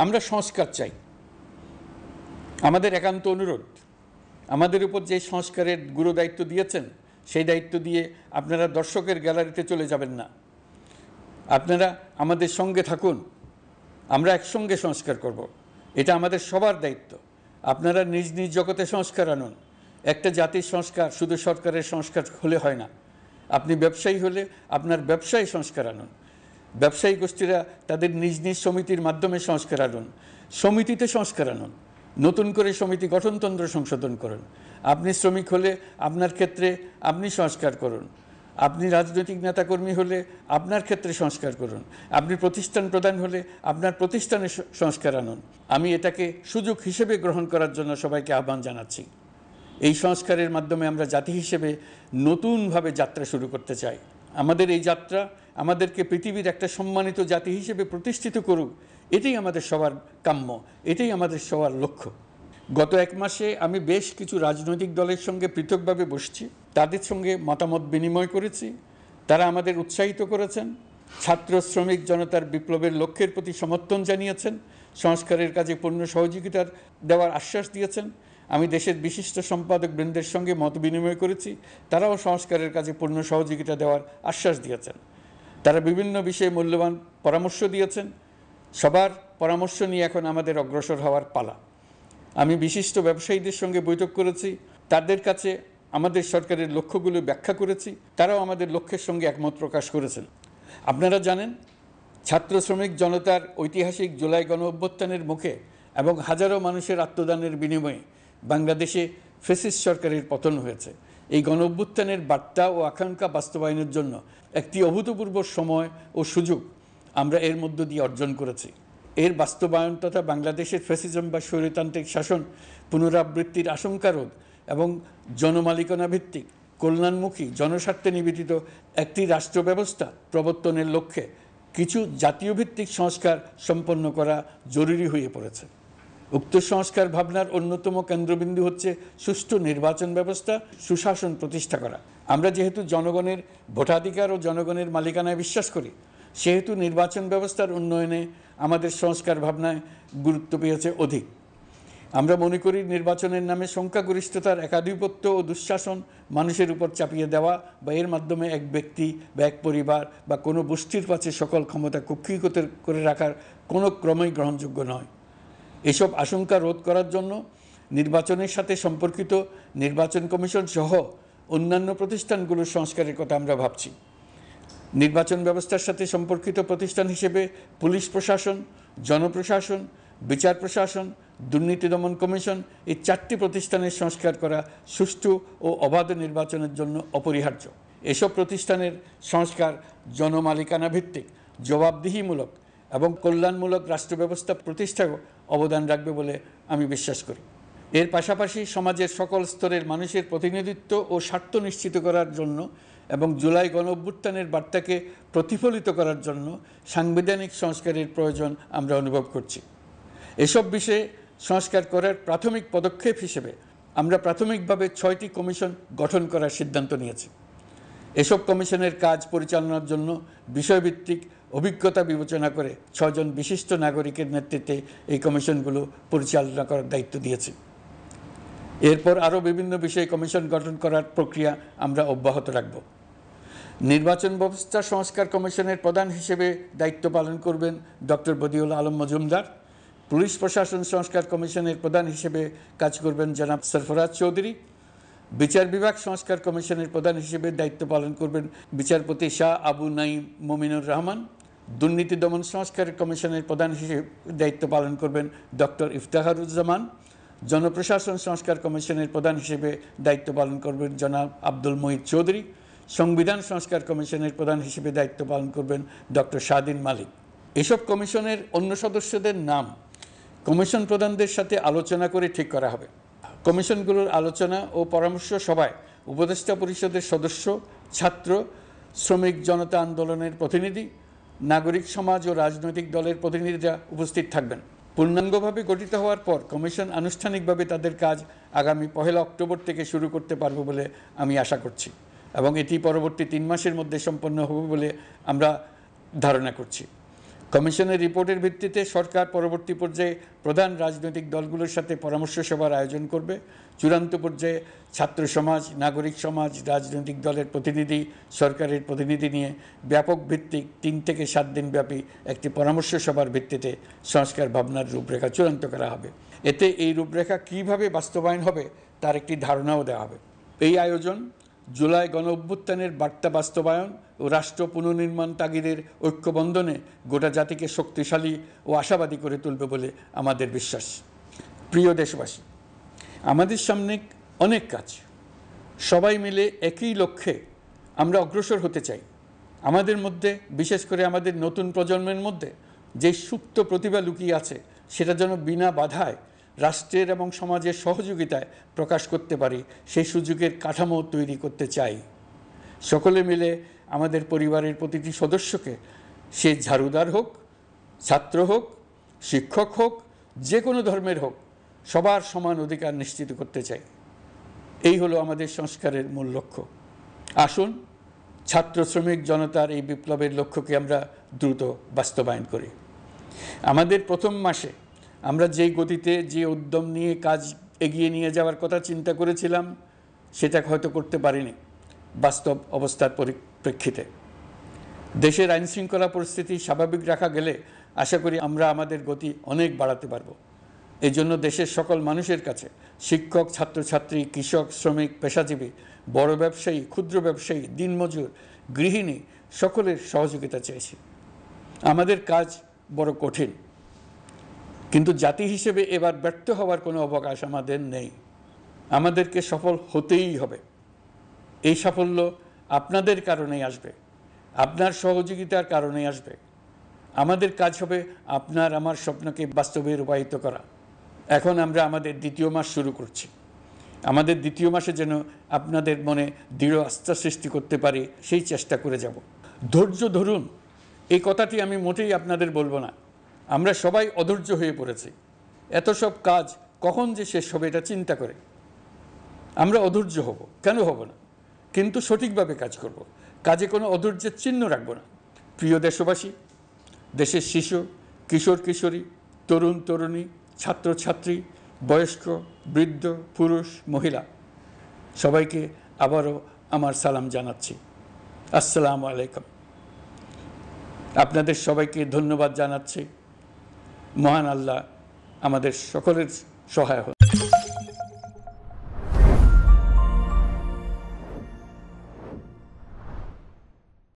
আমরা সংস্কার চাই। আমাদের একান্ত অনুরোধ, আমাদের উপর যে সংস্কারের গুরু দায়িত্ব দিয়েছেন, সেই দায়িত্ব দিয়ে আপনারা দর্শকের গ্যালারিতে চলে যাবেন না। আপনারা আমাদের সঙ্গে থাকুন, আমরা একসঙ্গে সংস্কার করব। এটা আমাদের সবার দায়িত্ব। আপনারা নিজ নিজ জগতে সংস্কার আনুন। একটা জাতির সংস্কার শুধু সরকারের সংস্কার হলে হয় না। আপনি ব্যবসায়ী হলে আপনার ব্যবসায়ী সংস্কার আনুন। ব্যবসায়ী গোষ্ঠীরা তাদের নিজ নিজ সমিতির মাধ্যমে সংস্কার আনুন। সমিতিতে সংস্কার আনুন। নতুন করে সমিতি গঠনতন্ত্র সংশোধন করুন। আপনি শ্রমিক হলে আপনার ক্ষেত্রে আপনি সংস্কার করুন। আপনি রাজনৈতিক নেতাকর্মী হলে আপনার ক্ষেত্রে সংস্কার করুন। আপনি প্রতিষ্ঠান প্রধান হলে আপনার প্রতিষ্ঠানে সংস্কার আনুন। আমি এটাকে সুযোগ হিসেবে গ্রহণ করার জন্য সবাইকে আহ্বান জানাচ্ছি। এই সংস্কারের মাধ্যমে আমরা জাতি হিসেবে নতুনভাবে যাত্রা শুরু করতে চাই। আমাদের এই যাত্রা আমাদেরকে পৃথিবীর একটা সম্মানিত জাতি হিসেবে প্রতিষ্ঠিত করুক, এটাই আমাদের সবার কাম্য, এটাই আমাদের সবার লক্ষ্য। গত এক মাসে আমি বেশ কিছু রাজনৈতিক দলের সঙ্গে পৃথকভাবে বসছি, তাদের সঙ্গে মতামত বিনিময় করেছি। তারা আমাদের উৎসাহিত করেছেন, ছাত্র শ্রমিক জনতার বিপ্লবের লক্ষ্যের প্রতি সমর্থন জানিয়েছেন, সংস্কারের কাজে পূর্ণ সহযোগিতার দেওয়ার আশ্বাস দিয়েছেন। আমি দেশের বিশিষ্ট সম্পাদক বৃন্দের সঙ্গে মত বিনিময় করেছি, তারাও সংস্কারের কাজে পূর্ণ সহযোগিতা দেওয়ার আশ্বাস দিয়েছেন। তারা বিভিন্ন বিষয়ে মূল্যবান পরামর্শ দিয়েছেন। সবার পরামর্শ নিয়ে এখন আমাদের অগ্রসর হওয়ার পালা। আমি বিশিষ্ট ব্যবসায়ীদের সঙ্গে বৈঠক করেছি, তাদের কাছে আমাদের সরকারের লক্ষ্যগুলো ব্যাখ্যা করেছি, তারাও আমাদের লক্ষ্যের সঙ্গে একমত প্রকাশ করেছেন। আপনারা জানেন, ছাত্র শ্রমিক জনতার ঐতিহাসিক জুলাই গণ অভ্যুত্থানের মুখে এবং হাজারো মানুষের আত্মদানের বিনিময়ে বাংলাদেশে ফ্যাসিস্ট সরকারের পতন হয়েছে। এই গণ অভ্যুত্থানের বার্তা ও আকাঙ্ক্ষা বাস্তবায়নের জন্য একটি অভূতপূর্ব সময় ও সুযোগ আমরা এর মধ্য দিয়ে অর্জন করেছি। এর বাস্তবায়ন তথা বাংলাদেশের ফ্যাসিজম বা স্বৈরতান্ত্রিক শাসন পুনরাবৃত্তির আশঙ্কা রোধ এবং জনমালিকানা ভিত্তিক কল্যাণমুখী জনস্বার্থে নিবেদিত একটি রাষ্ট্র ব্যবস্থা প্রবর্তনের লক্ষ্যে কিছু জাতীয় ভিত্তিক সংস্কার সম্পন্ন করা জরুরি হয়ে পড়েছে। উক্ত সংস্কার ভাবনার অন্যতম কেন্দ্রবিন্দু হচ্ছে সুষ্ঠু নির্বাচন ব্যবস্থা, সুশাসন প্রতিষ্ঠা করা। আমরা যেহেতু জনগণের ভোটাধিকার ও জনগণের মালিকানায় বিশ্বাস করি, সেহেতু নির্বাচন ব্যবস্থার উন্নয়নে আমাদের সংস্কার ভাবনায় গুরুত্ব পেয়েছে অধিক। আমরা মনে করি নির্বাচনের নামে সংখ্যাগরিষ্ঠতার একাধিপত্য ও দুঃশাসন মানুষের উপর চাপিয়ে দেওয়া বা এর মাধ্যমে এক ব্যক্তি বা এক পরিবার বা কোনো গোষ্ঠীর কাছে সকল ক্ষমতা কক্ষীগত করে রাখার কোনো ক্রমেই গ্রহণযোগ্য নয়। এসব আশঙ্কা রোধ করার জন্য নির্বাচনের সাথে সম্পর্কিত নির্বাচন কমিশন সহ অন্যান্য প্রতিষ্ঠানগুলোর সংস্কারের কথা আমরা ভাবছি। নির্বাচন ব্যবস্থার সাথে সম্পর্কিত প্রতিষ্ঠান হিসেবে পুলিশ প্রশাসন, জনপ্রশাসন, বিচার প্রশাসন, দুর্নীতি দমন কমিশন এই 4টি প্রতিষ্ঠানের সংস্কার করা সুষ্ঠু ও অবাধ নির্বাচনের জন্য অপরিহার্য। এসব প্রতিষ্ঠানের সংস্কার জনমালিকানা ভিত্তিক, জবাবদিহিমূলক এবং কল্যাণমূলক রাষ্ট্র ব্যবস্থা প্রতিষ্ঠায় অবদান রাখবে বলে আমি বিশ্বাস করি। এর পাশাপাশি সমাজের সকল স্তরের মানুষের প্রতিনিধিত্ব ও স্বার্থ নিশ্চিত করার জন্য এবং জুলাই গণ অভ্যুত্থানের বার্তাকে প্রতিফলিত করার জন্য সাংবিধানিক সংস্কারের প্রয়োজন আমরা অনুভব করছি। এসব বিষয়ে সংস্কার করার প্রাথমিক পদক্ষেপ হিসেবে আমরা প্রাথমিকভাবে 6টি কমিশন গঠন করার সিদ্ধান্ত নিয়েছি। এসব কমিশনের কাজ পরিচালনার জন্য বিষয়ভিত্তিক অভিজ্ঞতা বিবেচনা করে 6 জন বিশিষ্ট নাগরিকের নেতৃত্বে এই কমিশনগুলো পরিচালনা করার দায়িত্ব দিয়েছি। এরপর আরও বিভিন্ন বিষয়ে কমিশন গঠন করার প্রক্রিয়া আমরা অব্যাহত রাখব। নির্বাচন ব্যবস্থা সংস্কার কমিশনের প্রধান হিসেবে দায়িত্ব পালন করবেন ডক্টর বদিউল আলম মজুমদার। পুলিশ প্রশাসন সংস্কার কমিশনের প্রধান হিসেবে কাজ করবেন জনাব সরফরাজ চৌধুরী। বিচার বিভাগ সংস্কার কমিশনের প্রধান হিসেবে দায়িত্ব পালন করবেন বিচারপতি শাহ আবু নাঈম মমিনুর রহমান। দুর্নীতি দমন সংস্কার কমিশনের প্রধান হিসেবে দায়িত্ব পালন করবেন ডক্টর ইফতেখারুজ্জামান। জনপ্রশাসন সংস্কার কমিশনের প্রধান হিসেবে দায়িত্ব পালন করবেন জনাব আব্দুল মুহিত চৌধুরী। সংবিধান সংস্কার কমিশনের প্রধান হিসেবে দায়িত্ব পালন করবেন ডক্টর শাহদিন মালিক। এসব কমিশনের অন্য সদস্যদের নাম কমিশন প্রধানদের সাথে আলোচনা করে ঠিক করা হবে। কমিশনগুলোর আলোচনা ও পরামর্শ সভায় উপদেষ্টা পরিষদের সদস্য, ছাত্র, শ্রমিক জনতা আন্দোলনের প্রতিনিধি, নাগরিক সমাজ ও রাজনৈতিক দলের প্রতিনিধিরা উপস্থিত থাকবেন। পূর্ণাঙ্গভাবে গঠিত হওয়ার পর কমিশন আনুষ্ঠানিকভাবে তাদের কাজ আগামী 1 অক্টোবর থেকে শুরু করতে পারবে বলে আমি আশা করছি এবং এটি পরবর্তী 3 মাসের মধ্যে সম্পন্ন হবে বলে আমরা ধারণা করছি। কমিশনের রিপোর্টের ভিত্তিতে সরকার পরবর্তী পর্যায়ে প্রধান রাজনৈতিক দলগুলোর সাথে পরামর্শ সভার আয়োজন করবে। চূড়ান্ত পর্যায়ে ছাত্র সমাজ, নাগরিক সমাজ, রাজনৈতিক দলের প্রতিনিধি, সরকারের প্রতিনিধি নিয়ে ব্যাপক ভিত্তিক 3 থেকে 7 দিন ব্যাপী একটি পরামর্শ সভার ভিত্তিতে সংস্কার ভাবনার রূপরেখা চূড়ান্ত করা হবে। এতে এই রূপরেখা কীভাবে বাস্তবায়ন হবে তার একটি ধারণাও দেওয়া হবে। এই আয়োজন জুলাই গণঅভ্যুত্থানের বার্তা বাস্তবায়ন ও রাষ্ট্র পুনর্নির্মাণ তাগিদের ঐক্যবন্ধনে গোটা জাতিকে শক্তিশালী ও আশাবাদী করে তুলবে বলে আমাদের বিশ্বাস। প্রিয় দেশবাসী, আমাদের সামনে অনেক কাজ। সবাই মিলে একই লক্ষ্যে আমরা অগ্রসর হতে চাই। আমাদের মধ্যে, বিশেষ করে আমাদের নতুন প্রজন্মের মধ্যে যে সুপ্ত প্রতিভা লুকিয়ে আছে সেটা যেন বিনা বাধায় রাষ্ট্রের এবং সমাজের সহযোগিতায় প্রকাশ করতে পারি, সেই সুযোগের কাঠামো তৈরি করতে চাই। সকলে মিলে আমাদের পরিবারের প্রতিটি সদস্যকে, সে ঝাড়ুদার হোক, ছাত্র হোক, শিক্ষক হোক, যে কোনো ধর্মের হোক, সবার সমান অধিকার নিশ্চিত করতে চাই। এই হলো আমাদের সংস্কারের মূল লক্ষ্য। আসুন ছাত্র শ্রমিক জনতার এই বিপ্লবের লক্ষ্যকে আমরা দ্রুত বাস্তবায়ন করি। আমাদের প্রথম মাসে আমরা যেই গতিতে, যে উদ্যম নিয়ে কাজ এগিয়ে নিয়ে যাওয়ার কথা চিন্তা করেছিলাম সেটা হয়তো করতে পারিনি বাস্তব অবস্থার পরিপ্রেক্ষিতে। দেশের আইনশৃঙ্খলা পরিস্থিতি স্বাভাবিক রাখা গেলে আশা করি আমরা আমাদের গতি অনেক বাড়াতে পারব। এই জন্য দেশের সকল মানুষের কাছে, শিক্ষক, ছাত্রছাত্রী, কৃষক, শ্রমিক, পেশাজীবী, বড় ব্যবসায়ী, ক্ষুদ্র ব্যবসায়ী, দিনমজুর, গৃহিণী, সকলের সহযোগিতা চেয়েছি। আমাদের কাজ বড় কঠিন, কিন্তু জাতি হিসেবে এবার ব্যর্থ হওয়ার কোনো অবকাশ আমাদের নেই। আমাদেরকে সফল হতেই হবে। এই সাফল্য আপনাদের কারণেই আসবে, আপনার সহযোগিতার কারণেই আসবে। আমাদের কাজ হবে আপনার আমার স্বপ্নকে বাস্তবে রূপায়িত করা। এখন আমরা আমাদের 2য় মাস শুরু করছি। আমাদের 2য় মাসে যেন আপনাদের মনে দৃঢ় আস্থা সৃষ্টি করতে পারি, সেই চেষ্টা করে যাব। ধৈর্য ধরুন, এই কথাটি আমি মোটেই আপনাদের বলবো না। আমরা সবাই অধৈর্য হয়ে পড়েছি। এত সব কাজ কখন যে শেষ হবে এটা চিন্তা করে আমরা অধৈর্য হব, কেন হব না? কিন্তু সঠিকভাবে কাজ করব, কাজে কোনো অধৈর্যের চিহ্ন রাখব না। প্রিয় দেশবাসী, দেশের শিশু, কিশোর কিশোরী, তরুণ তরুণী, ছাত্রছাত্রী, বয়স্ক, বৃদ্ধ, পুরুষ, মহিলা, সবাইকে আবারও আমার সালাম জানাচ্ছি। আসসালামু আলাইকুম। আপনাদের সবাইকে ধন্যবাদ জানাচ্ছি। মহান আল্লাহ আমাদের সকলের সহায় হন।